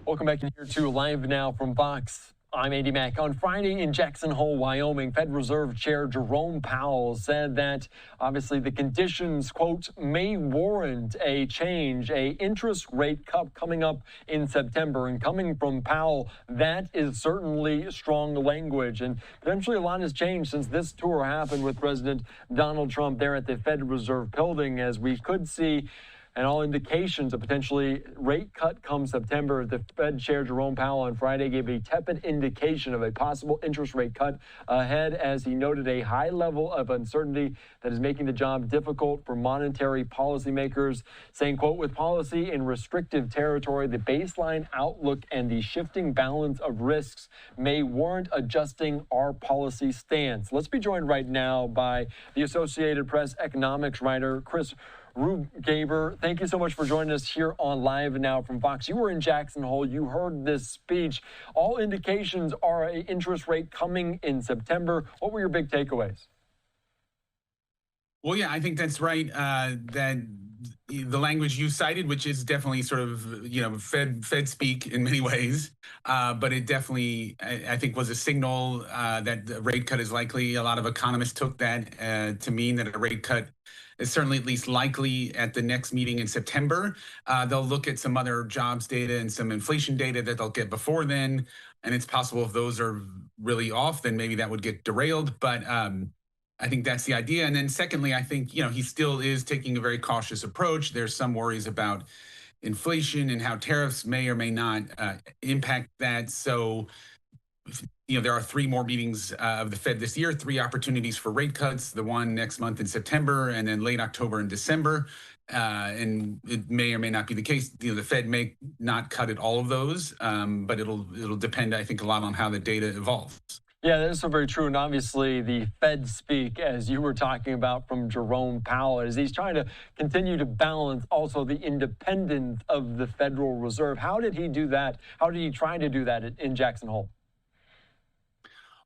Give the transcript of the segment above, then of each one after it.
Welcome back here to Live Now from Fox. I'm Andy Mack. On Friday in Jackson Hole, Wyoming, Fed Reserve Chair Jerome Powell said that obviously the conditions, quote, may warrant a change, a interest rate cut coming up in September. And coming from Powell, that is certainly strong language. And potentially a lot has changed since this tour happened with President Donald Trump there at the Fed Reserve building, as we could see and all indications of potentially rate cut come September. The Fed Chair Jerome Powell on Friday gave a tepid indication of a possible interest rate cut ahead, as he noted a high level of uncertainty that is making the job difficult for monetary policymakers, saying, quote, with policy in restrictive territory, the baseline outlook and the shifting balance of risks may warrant adjusting our policy stance. Let's be joined right now by the Associated Press economics writer, Chris Rugaber. Thank you so much for joining us here on Live Now from Fox. You were in Jackson Hole. You heard this speech. All indications are an interest rate coming in September. What were your big takeaways? Well, yeah, I think that's right. That the language you cited, which is definitely sort of, Fed speak in many ways, but it definitely, I think, was a signal that the rate cut is likely. A lot of economists took that to mean that a rate cut is certainly at least likely at the next meeting in September. They'll look at some other jobs data and some inflation data that they'll get before then. And it's possible if those are really off, then maybe that would get derailed. But I think that's the idea. And then secondly, I think, he still is taking a very cautious approach. There's some worries about inflation and how tariffs may or may not impact that. So, there are 3 more meetings of the Fed this year, 3 opportunities for rate cuts, the one next month in September and then late October and December. And it may or may not be the case. The Fed may not cut at all of those, but it'll depend, I think, a lot on how the data evolves. Yeah, that is so very true. And obviously the Fed speak, as you were talking about from Jerome Powell, is he's trying to continue to balance also the independence of the Federal Reserve. How did he do that? How did he try to do that in Jackson Hole?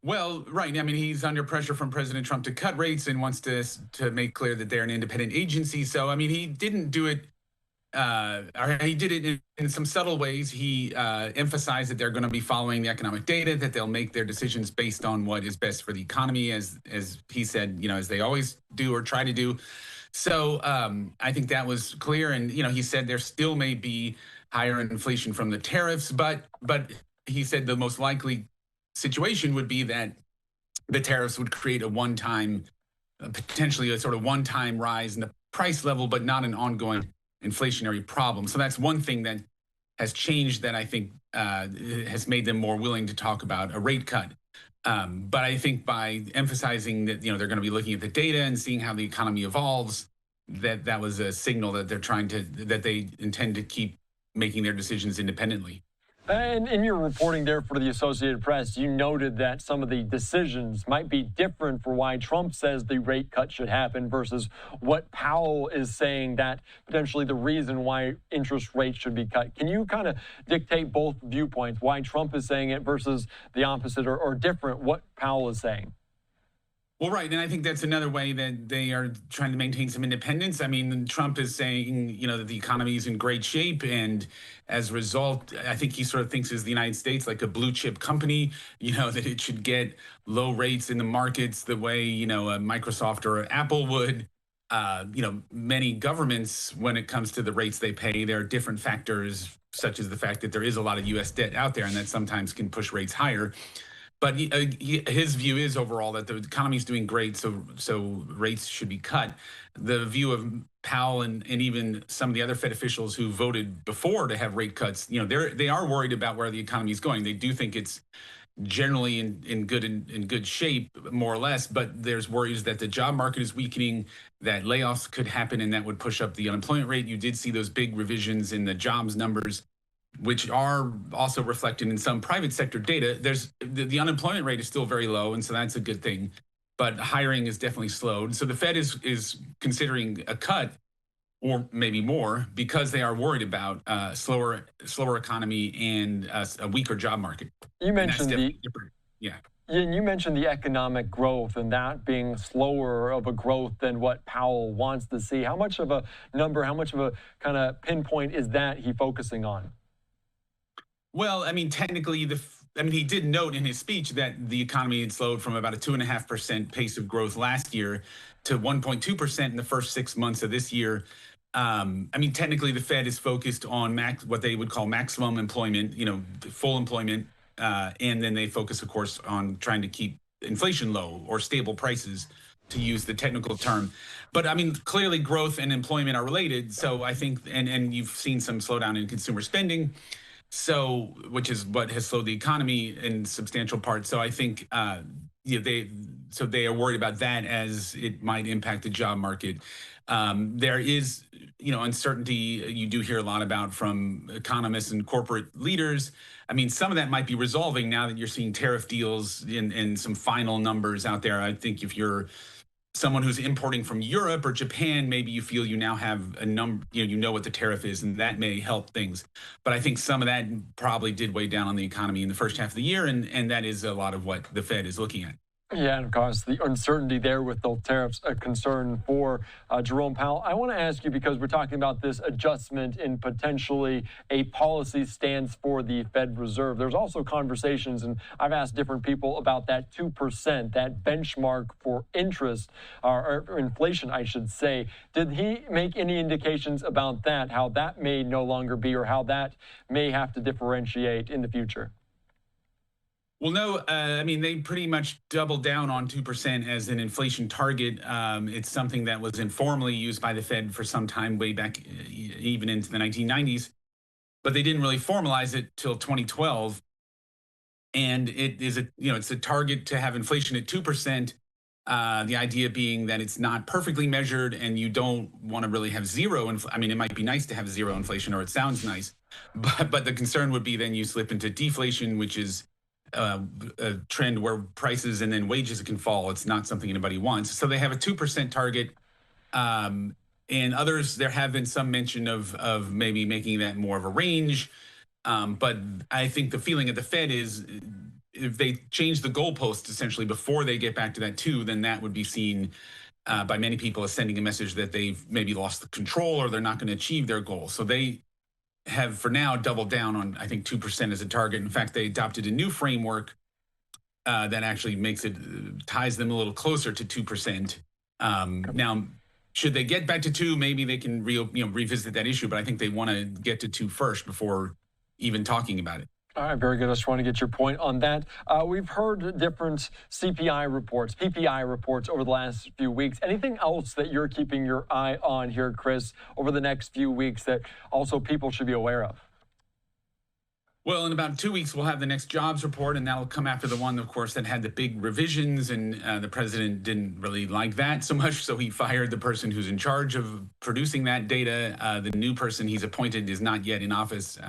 Well, right. I mean, he's under pressure from President Trump to cut rates and wants to make clear that they're an independent agency. So, I mean, he didn't do it, or he did it in some subtle ways. He emphasized that they're going to be following the economic data, that they'll make their decisions based on what is best for the economy, as he said, as they always do or try to do. So I think that was clear. And, he said there still may be higher inflation from the tariffs, but he said the most likely situation would be that the tariffs would create a one-time, potentially a sort of one-time rise in the price level, but not an ongoing inflationary problem. So that's one thing that has changed that I think has made them more willing to talk about a rate cut. But I think by emphasizing that, they're going to be looking at the data and seeing how the economy evolves, that was a signal that that they intend to keep making their decisions independently. And in your reporting there for the Associated Press, you noted that some of the decisions might be different for why Trump says the rate cut should happen versus what Powell is saying that potentially the reason why interest rates should be cut. Can you kind of dictate both viewpoints, why Trump is saying it versus the opposite or different what Powell is saying? Well, right. And I think that's another way that they are trying to maintain some independence. I mean, Trump is saying, that the economy is in great shape. And as a result, I think he sort of thinks of the United States like a blue chip company, that it should get low rates in the markets the way, a Microsoft or Apple would. Many governments, when it comes to the rates they pay, there are different factors, such as the fact that there is a lot of U.S. debt out there and that sometimes can push rates higher. But his view is overall that the economy is doing great, so rates should be cut. The view of Powell and even some of the other Fed officials who voted before to have rate cuts, they are worried about where the economy is going. They do think it's generally in good shape, more or less, but there's worries that the job market is weakening, that layoffs could happen, and that would push up the unemployment rate. You did see those big revisions in the jobs numbers, which are also reflected in some private sector data. The unemployment rate is still very low, and so that's a good thing. But hiring is definitely slowed. So the Fed is considering a cut, or maybe more, because they are worried about slower economy and a weaker job market. You mentioned You mentioned the economic growth and that being slower of a growth than what Powell wants to see. How much of a number, how much of a kind of pinpoint is that he focusing on? Well, I mean, technically, he did note in his speech that the economy had slowed from about a 2.5% pace of growth last year to 1.2% in the first 6 months of this year. I mean, technically, the Fed is focused on what they would call maximum employment, full employment, and then they focus, of course, on trying to keep inflation low or stable prices, to use the technical term. But I mean, clearly, growth and employment are related. So I think, and you've seen some slowdown in consumer spending. So, which is what has slowed the economy in substantial part. So I think they are worried about that as it might impact the job market. There is, uncertainty you do hear a lot about from economists and corporate leaders. I mean, some of that might be resolving now that you're seeing tariff deals and some final numbers out there. I think if you're someone who's importing from Europe or Japan, maybe you feel you now have a number, you know what the tariff is, and that may help things. But I think some of that probably did weigh down on the economy in the first half of the year, and that is a lot of what the Fed is looking at. Yeah, and of course, the uncertainty there with the tariffs, a concern for Jerome Powell. I want to ask you, because we're talking about this adjustment in potentially a policy stance for the Fed Reserve. There's also conversations, and I've asked different people about that 2%, that benchmark for interest, or inflation, I should say. Did he make any indications about that, how that may no longer be, or how that may have to differentiate in the future? Well, no, I mean, they pretty much doubled down on 2% as an inflation target. It's something that was informally used by the Fed for some time, way back, even into the 1990s, but they didn't really formalize it till 2012. And it is it's a target to have inflation at 2%. The idea being that it's not perfectly measured, and you don't want to really have zero. I mean, it might be nice to have zero inflation, or it sounds nice, but the concern would be then you slip into deflation, which is a trend where prices and then wages can fall. It's not something anybody wants. So they have a 2% target. And others, there have been some mention of maybe making that more of a range. But I think the feeling at the Fed is, if they change the goalposts essentially before they get back to that 2, then that would be seen by many people as sending a message that they've maybe lost the control, or they're not going to achieve their goal. So they have for now doubled down on, I think, 2% as a target. In fact, they adopted a new framework that actually ties them a little closer to 2%. Now, should they get back to 2, maybe they can revisit that issue. But I think they want to get to 2 first before even talking about it. All right, very good. I just want to get your point on that. We've heard different CPI reports, PPI reports over the last few weeks. Anything else that you're keeping your eye on here, Chris, over the next few weeks that also people should be aware of? Well, in about 2 weeks, we'll have the next jobs report, and that'll come after the one, of course, that had the big revisions, and the president didn't really like that so much, so he fired the person who's in charge of producing that data. The new person he's appointed is not yet in office.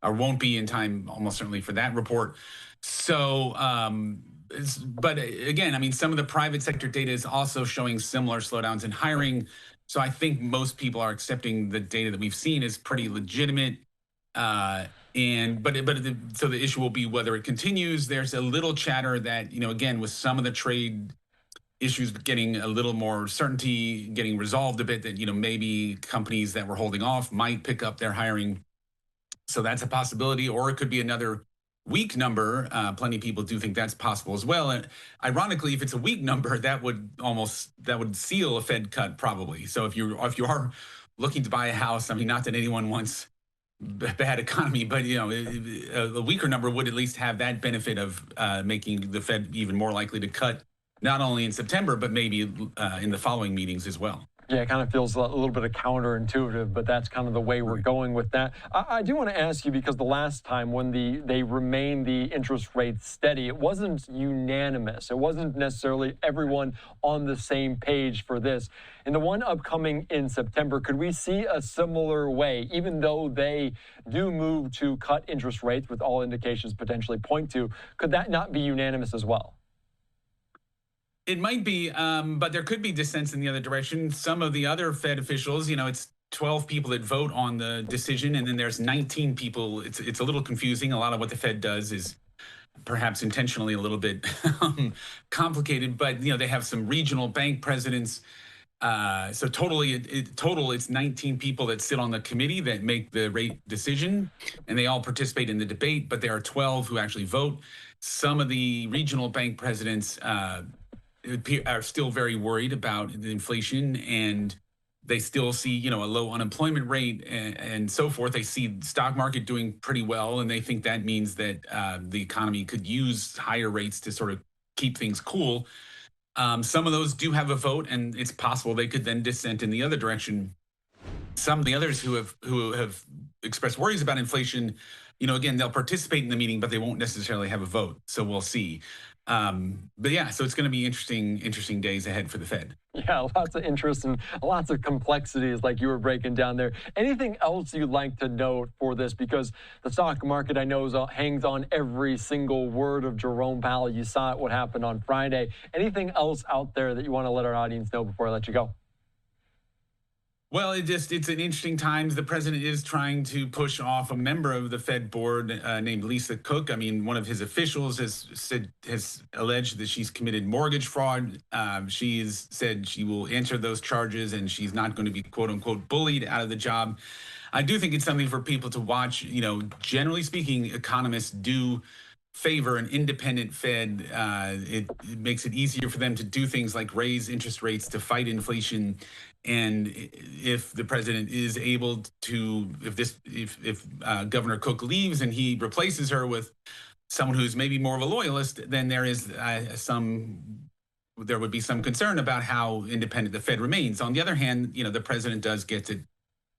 Or won't be in time, almost certainly, for that report. So, but again, I mean, some of the private sector data is also showing similar slowdowns in hiring. So I think most people are accepting the data that we've seen is pretty legitimate. So the issue will be whether it continues. There's a little chatter that, again, with some of the trade issues getting a little more certainty, getting resolved a bit, that, maybe companies that were holding off might pick up their hiring. So that's a possibility, or it could be another weak number. Plenty of people do think that's possible as well. And ironically, if it's a weak number, that would seal a Fed cut probably. So if you are looking to buy a house, I mean, not that anyone wants bad economy, but a weaker number would at least have that benefit of making the Fed even more likely to cut, not only in September, but maybe in the following meetings as well. Yeah, it kind of feels a little bit of counterintuitive, but that's kind of the way we're going with that. I do want to ask you, because the last time when they remained the interest rate steady, it wasn't unanimous. It wasn't necessarily everyone on the same page for this. In the one upcoming in September, could we see a similar way, even though they do move to cut interest rates, with all indications potentially point to, could that not be unanimous as well? It might be, but there could be dissents in the other direction. Some of the other Fed officials, it's 12 people that vote on the decision, and then there's 19 people. It's a little confusing. A lot of what the Fed does is perhaps intentionally a little bit complicated, but they have some regional bank presidents So total, it's 19 people that sit on the committee that make the rate decision, and they all participate in the debate, but there are 12 who actually vote. Some of the regional bank presidents are still very worried about the inflation, and they still see, a low unemployment rate and so forth. They see the stock market doing pretty well, and they think that means that the economy could use higher rates to sort of keep things cool. Some of those do have a vote, and it's possible they could then dissent in the other direction. Some of the others who have expressed worries about inflation, again, they'll participate in the meeting, but they won't necessarily have a vote. So we'll see. But yeah, so it's going to be interesting days ahead for the Fed. Yeah, lots of interest and lots of complexities like you were breaking down there. Anything else you'd like to note for this? Because the stock market, I know, hangs on every single word of Jerome Powell. You saw it, what happened on Friday. Anything else out there that you want to let our audience know before I let you go? Well, it's an interesting times. The president is trying to push off a member of the Fed board named Lisa Cook. I mean, one of his officials has alleged that she's committed mortgage fraud. She has said she will answer those charges, and she's not going to be quote unquote bullied out of the job. I do think it's something for people to watch. Generally speaking, economists do favor an independent Fed. It makes it easier for them to do things like raise interest rates to fight inflation. And if the president is able to, if Governor Cook leaves and he replaces her with someone who's maybe more of a loyalist, then there would be some concern about how independent the Fed remains. On the other hand, the president does get to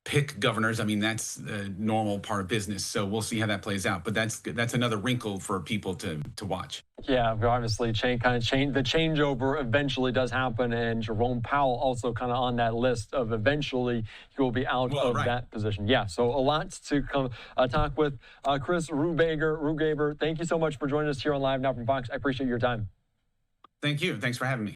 pick governors. I mean, that's a normal part of business. So we'll see how that plays out. But that's another wrinkle for people to watch. Yeah, obviously, the changeover eventually does happen, and Jerome Powell also kind of on that list of eventually he will be out of that position. Yeah, so a lot to come talk with. Chris Rugaber, thank you so much for joining us here on Live Now from Fox. I appreciate your time. Thank you. Thanks for having me.